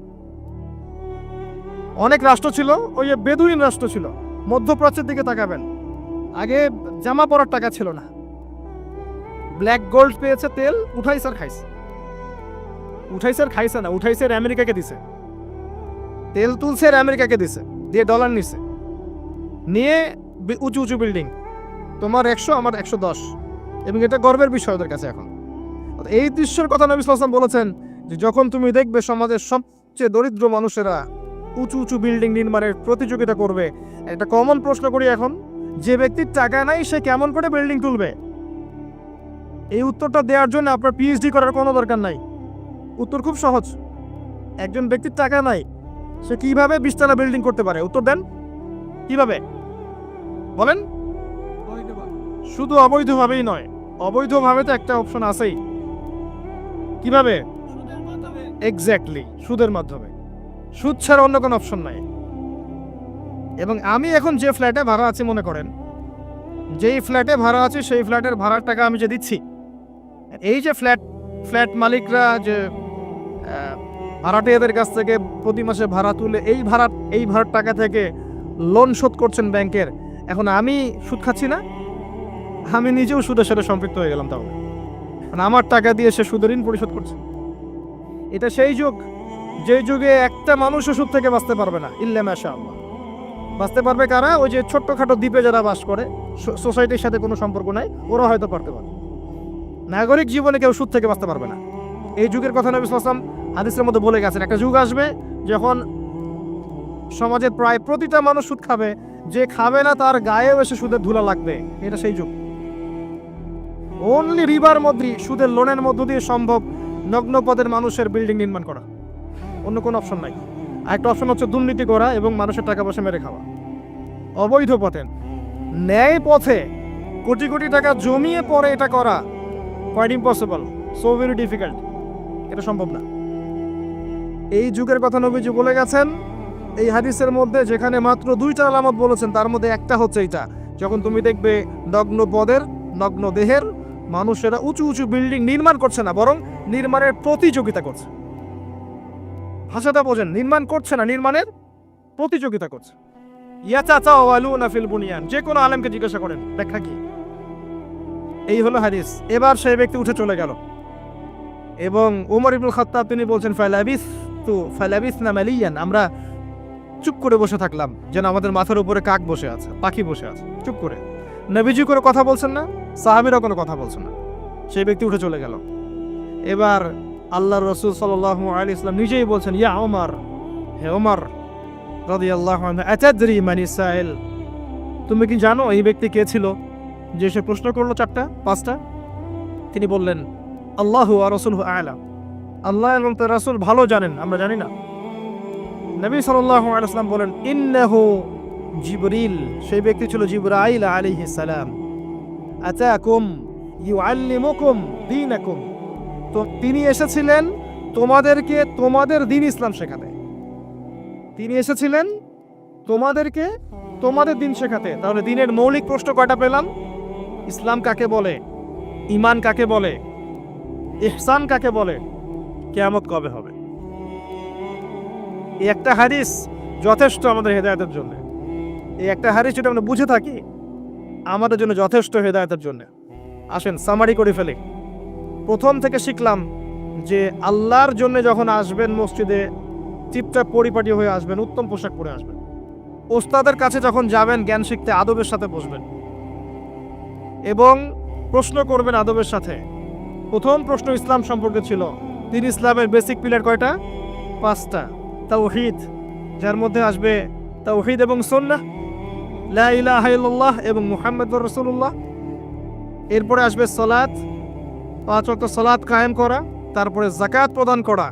অনেক রাষ্ট্র ছিল ওই বেদুইন রাষ্ট্র ছিল মধ্যপ্রাচ্যের দিকে তাকাবেন আগে জামা পরার টাকা ছিল না ব্ল্যাক গোল্ড পেয়েছে তেল উঠাইছে আর খাইছে না উঠাইছে আর আমেরিকাকে দিছে তেল তুলছে আর আমেরিকাকে দিছে দিয়ে ডলার নিছে নিয়ে উঁচু উঁচু বিল্ডিং তোমার 100 আমার 110 এবং এটা গর্বের বিষয় ওদের কাছে এখন এই দৃশ্যের কথা নবী সাল্লাল্লাহু আলাইহি ওয়াসাল্লাম বলেছেন যে যখন তুমি দেখবে সমাজের সবচেয়ে দরিদ্র মানুষেরা উঁচু উঁচু বিল্ডিং নির্মাণের প্রতিযোগিতা করবে একটা কমন প্রশ্ন করি এখন যে ব্যক্তির টাকা নাই সে কেমন করে বিল্ডিং তুলবে এই উত্তরটা দেওয়ার জন্য আপনার পিএইচডি করার কোনো দরকার নাই উত্তর খুব সহজ একজন ব্যক্তির টাকা নাই সে কিভাবে 20 তলা বিল্ডিং করতে পারে উত্তর দেন কিভাবে বলেন শুধু অবৈধভাবেই নয় অবৈধভাবে তো একটা অপশন আছেই কিভাবে এক্স্যাক্টলি সুদের মাধ্যমে সুদ ছাড়া অন্য কোনো অপশন নাই এবং আমি এখন যে ফ্ল্যাটে ভাড়া আছি মনে করেন যেই ফ্ল্যাটে ভাড়া আছে সেই ফ্ল্যাটের ভাড়ার টাকা আমি যে দিচ্ছি এই যে ফ্ল্যাট মালিকরা যে ভাড়াটিয়াদের কাছ থেকে প্রতি মাসে ভাড়া তুলে এই ভাড়ার টাকা থেকে লোন শোধ করছেন ব্যাংকের এখন আমি সুদ খাচ্ছি না আমি নিজেও সুদের সাথে সম্পৃক্ত হয়ে গেলাম তাহলে মানে আমার টাকা দিয়ে সে সুদের ঋণ পরিশোধ করছে এটা সেই যুগ যে যুগে একটা মানুষও সুদ থেকে বাঁচতে পারবে না ইল্লা মাশাআল্লাহ বাঁচতে পারবে কারা ওই যে ছোট্টখাটো দ্বীপে যারা বাস করে সোসাইটির সাথে কোনো সম্পর্ক নাই ওরা হয়তো পারতে পারে নাগরিক জীবনে কেউ সুদ থেকে বাঁচতে পারবে না এই যুগের কথা নবী সাল্লাল্লাহু আলাইহি ওয়াসাল্লাম হাদিসের মধ্যে বলে গেছেন একটা যুগ আসবে যখন সমাজের প্রায় প্রতিটা মানুষ সুদ খাবে যে খাবে না তার গায়েও এসে সুদের ধুলা লাগবে এটা সেই যুগ অনলি রিবার মধ্যে সুদের লোনের মধ্য দিয়ে সম্ভব নগ্ন পদের মানুষের বিল্ডিং নির্মাণ করা অন্য কোনো অপশন নাই আরেকটা অপশন হচ্ছে দুর্নীতি করা এবং মানুষের টাকা পয়সা মেরে খাওয়া অবৈধ পথে ন্যায় পথে কোটি কোটি টাকা জমিয়ে পরে এটা করা quite impossible so very difficult এটা সম্ভব না এই যুগের কথা নবীজি বলে গেছেন এই হাদিসের মধ্যে যেখানে মাত্র 2টা আলামত বলেছেন তার মধ্যে একটা হচ্ছে এটা যখন তুমি দেখবে নগ্ন পদের নগ্ন দেহের মানুষেরা উঁচু উঁচু বিল্ডিং নির্মাণ করছে না বরং নির্মাণের প্রতিযোগিতা করছে ভাষাটা বোঝেন নির্মাণ করছে না নির্মাণের প্রতিযোগিতা করছে ইয়াতাতাওয়ালুনা ফিল বুনিয়ান যে কোনো আলেমকে জিজ্ঞাসা করেন ব্যাখ্যা কি এই হলো হাদিস এবার সেই ব্যক্তি উঠে চলে গেল এবং ওমর ইবনুল খাত্তাব তিনি বলছেন ফালাবিসনা মালিয়ান আমরা চুপ করে বসে থাকলাম যেন আমাদের মাথার উপরে কাক বসে আছে পাখি বসে আছে চুপ করে নবীজি করে কথা বলছেন না সাহাবীরা কোনো কথা বলছেন না সেই ব্যক্তি উঠে চলে গেল এবার আল্লাহর রাসূল সাল্লাল্লাহু আলাইহি ওয়াসাল্লাম নিজেই বলছেন ইয়া ওমর হে ওমর রাদিয়াল্লাহু আনহু আতাদরি মানি সাইল তুমি কি জানো এই ব্যক্তি কে ছিল যে সে প্রশ্ন করলো 4টা 5টা তিনি বললেন আল্লাহু ওয়া রাসূলুহু আ'লাম আল্লাহ এবং তার রাসূল ভালো জানেন আমরা জানি না নবী সাল্লাল্লাহু আলাইহি ওয়াসাল্লাম বলেন ইন্নাহু জিবরিল সেই ব্যক্তি ছিল জিবরাইল আলাইহিস সালাম আতাকুম ইউআল্লিমুকুম দীনাকুম তো তিনি এসেছিলেন তোমাদেরকে তোমাদের দ্বীন ইসলাম শেখাতে তিনি এসেছিলেন তোমাদেরকে তোমাদের দ্বীন শেখাতে তাহলে দ্বীনের মৌলিক প্রশ্ন কয়টা পেলাম ইসলাম কাকে বলে ঈমান কাকে বলে ইহসান কাকে বলে কিয়ামত কবে হবে এই একটা হাদিস যথেষ্ট আমাদের হেদায়েতের জন্য এই একটা হাদিস যদি আমরা বুঝে থাকি আমাদের জন্য যথেষ্ট হেদায়েতের জন্য আসেন সামারি করে ফেলি প্রথম থেকে শিখলাম যে আল্লাহর জন্য যখন আসবেন মসজিদে টিপটাপ পরিপাটি হয়ে আসবেন উত্তম পোশাক পরে আসবেন ওস্তাদের কাছে যখন যাবেন জ্ঞান শিখতে আদবের সাথে বসবেন এবং প্রশ্ন করবেন আদবের সাথে প্রথম প্রশ্ন ইসলাম সম্পর্কে ছিল। তিন ইসলামের বেসিক পিলার কয়টা? 5টা। তাওহীদ, যার মধ্যে আসবে তাওহীদ এবং সুন্নাহ, লা ইলাহা ইল্লাল্লাহ এবং মুহাম্মাদুর রাসূলুল্লাহ। এরপরে আসবে সালাত, 5 ওয়াক্ত সালাত কায়েম করা, তারপরে যাকাত প্রদান করা,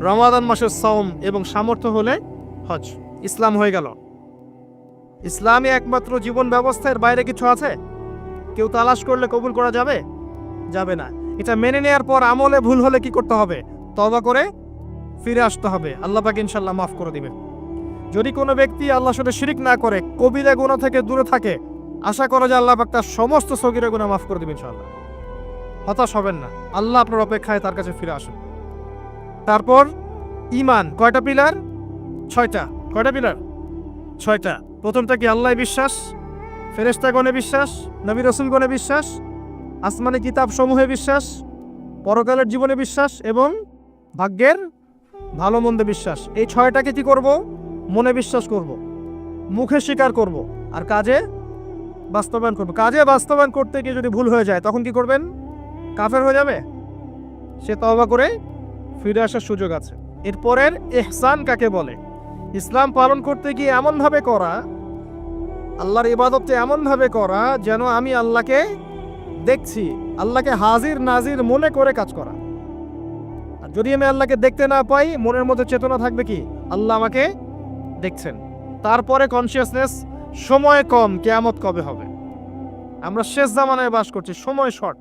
রমাদান মাসের সাওম এবং সামর্থ্য হলে হজ। ইসলাম হয়ে গেল। ইসলামই একমাত্র জীবন ব্যবস্থার বাইরে কিছু আছে? কেউ তালাশ করলে কবুল করা যাবে? যাবে না। এটা মেনে নেওয়ার পর আমলে ভুল হলে কি করতে হবে? তওবা করে ফিরে আসতে হবে। আল্লাহ পাক ইনশাআল্লাহ মাফ করে দিবেন। যদি কোনো ব্যক্তি আল্লাহর সাথে শিরিক না করে, কবিরা গুনাহ থেকে দূরে থাকে, আশা করা যায় আল্লাহ পাক তার সমস্ত সগীরা গুনাহ মাফ করে দিবেন ইনশাআল্লাহ। হতাশ হবেন না, আল্লাহ আপনার অপেক্ষায় তার কাছে ফিরে আসুন। তারপর ঈমান, কয়টা পিলার? 6টা। কয়টা পিলার? 6টা। প্রথমটা কি? আল্লাহ বিশ্বাস, ফেরেশতাগণে বিশ্বাস, নবী রাসূলগণে বিশ্বাস, আসমানি কিতাব সমূহে বিশ্বাস, পরকালের জীবনে বিশ্বাস এবং ভাগ্যের ভালো মন্দে বিশ্বাস। এই 6টাকে কি করব? মনে বিশ্বাস করব, মুখে স্বীকার করব, আর কাজে বাস্তবায়ন করব। কাজে বাস্তবায়ন করতে গিয়ে যদি ভুল হয়ে যায় তখন কি করবেন? কাফের হয়ে যাবে? সে তওবা করে ফিরে আসার সুযোগ আছে। এরপরের ইহসান কাকে বলে? ইসলাম পালন করতে গিয়ে এমনভাবে করা, আল্লাহর ইবাদতটা এমনভাবে করা যেন আমি আল্লাহকে দেখছি, আল্লাহকে হাজির নাজির মনে করে কাজ করা। আর যদি আমি আল্লাহকে দেখতে না পাই, মনের মধ্যে চেতনা থাকবে কি? আল্লাহ আমাকে দেখছেন। তারপরে কনসিয়াসনেস, সময় কম, কিয়ামত কবে হবে। আমরা শেষ জামানায় বাস করছি, সময় শর্ট।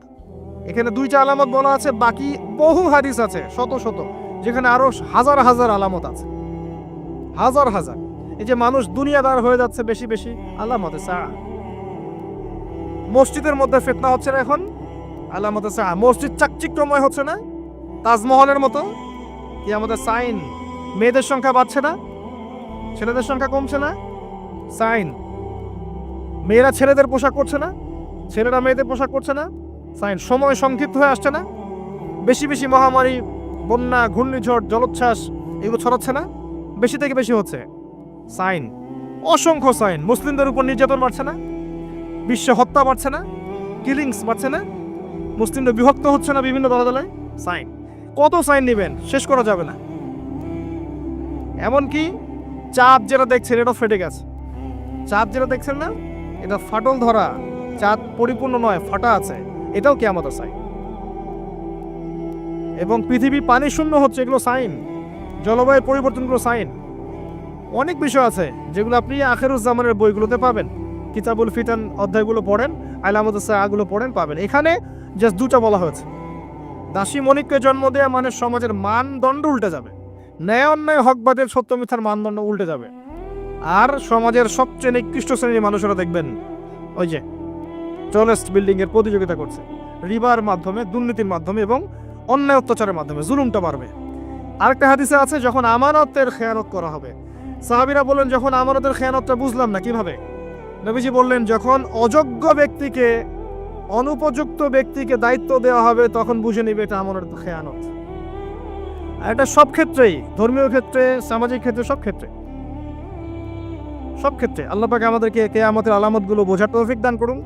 এখানে 2টা আলামত বলা আছে, বাকি বহু হাদিস আছে, শত শত, যেখানে আরো হাজার হাজার আলামত আছে, হাজার হাজার। এই যে মানুষ দুনিয়াদার হয়ে যাচ্ছে বেশি বেশি, আলামতে সাআ। মসজিদের মধ্যে ফিতনা হচ্ছে না এখন, আলামতে সাআ। মসজিদ চাকচিক্যময় হচ্ছে না, তাজমহলের মতো, কি আমাদের সাইন। মেয়েদের সংখ্যা বাড়ছে না, ছেলেদের সংখ্যা কমছে না, সাইন। মেয়েরা ছেলেদের পোশাক করছে না, ছেলেরা মেয়েদের পোশাক করছে না, সাইন। সময় সংক্ষিপ্ত হয়ে আসছে না, বেশি বেশি মহামারী, বন্যা, ঘূর্ণিঝড়, জলোচ্ছ্বাস এগুলো ছড়াচ্ছে না, বেশি থেকে বেশি হচ্ছে, সাইন। অসংখ্য সাইন। মুসলিমদের উপর নির্যাতন বাড়ছে না, বিশ্বে হত্যা বাড়ছে না, কিলিংস বাড়ছে না, মুসলিমদের বিভক্ত হচ্ছে না বিভিন্ন দলে দলে, সাইন। কত সাইন নেবেন, শেষ করা যাবে না। এমনকি চাঁদ যেটা দেখছেন এটা ফেটে গেছে। চাঁদ যেটা দেখছেন না, এটা ফাটল ধরা, চাঁদ পরিপূর্ণ নয়, ফাটা আছে, এটাও কিয়ামতের সাইন। এবং পৃথিবী পানি শূন্য হচ্ছে, এগুলো সাইন। জলবায়ুর পরিবর্তনগুলো সাইন। অনেক বিষয় আছে যেগুলো আপনি আখিরুজ্জামানের বইগুলোতে পাবেন। কিতাবুল ফিতান অধ্যায়গুলো পড়েন, আলামতুস সাআগুলো পড়েন, পাবেন। এখানে জাস্ট 2টা বলা হয়েছে। দাসী মণিককে জন্ম দেয়া মানে সমাজের মানদণ্ড উল্টে যাবে, ন্যায় অন্যায় হকবাদের সত্য মিথ্যার মানদণ্ড উল্টে যাবে। আর সমাজের সবচেয়ে নিকৃষ্ট শ্রেণীর মানুষেরা দেখবেন ওই যে টলেস্ট বিল্ডিং এর প্রতিযোগিতা করছে, রিবার মাধ্যমে, দুর্নীতির মাধ্যমে এবং অন্যায় অত্যাচারের মাধ্যমে জুলুমটা বাড়বে। আরেকটা হাদিসে আছে, যখন আমানতের খেয়ানত করা হবে, সাহাবীরা বললেন যখন আমানতের খেয়ানতটা বুঝলাম না কিভাবে। নবীজি বললেন যখন অযোগ্য ব্যক্তিকে, অনুপযুক্ত ব্যক্তিকে দায়িত্ব দেওয়া হবে তখন বুঝে নিবে এটা আমানতের খেয়ানত। আর এটা সব ক্ষেত্রেই, ধর্মীয় ক্ষেত্রে, সামাজিক ক্ষেত্রে, সব ক্ষেত্রে, সব ক্ষেত্রে। আল্লাহ পাক আমাদেরকে কিয়ামতের আলামতগুলো বোঝার তৌফিক দান করুন।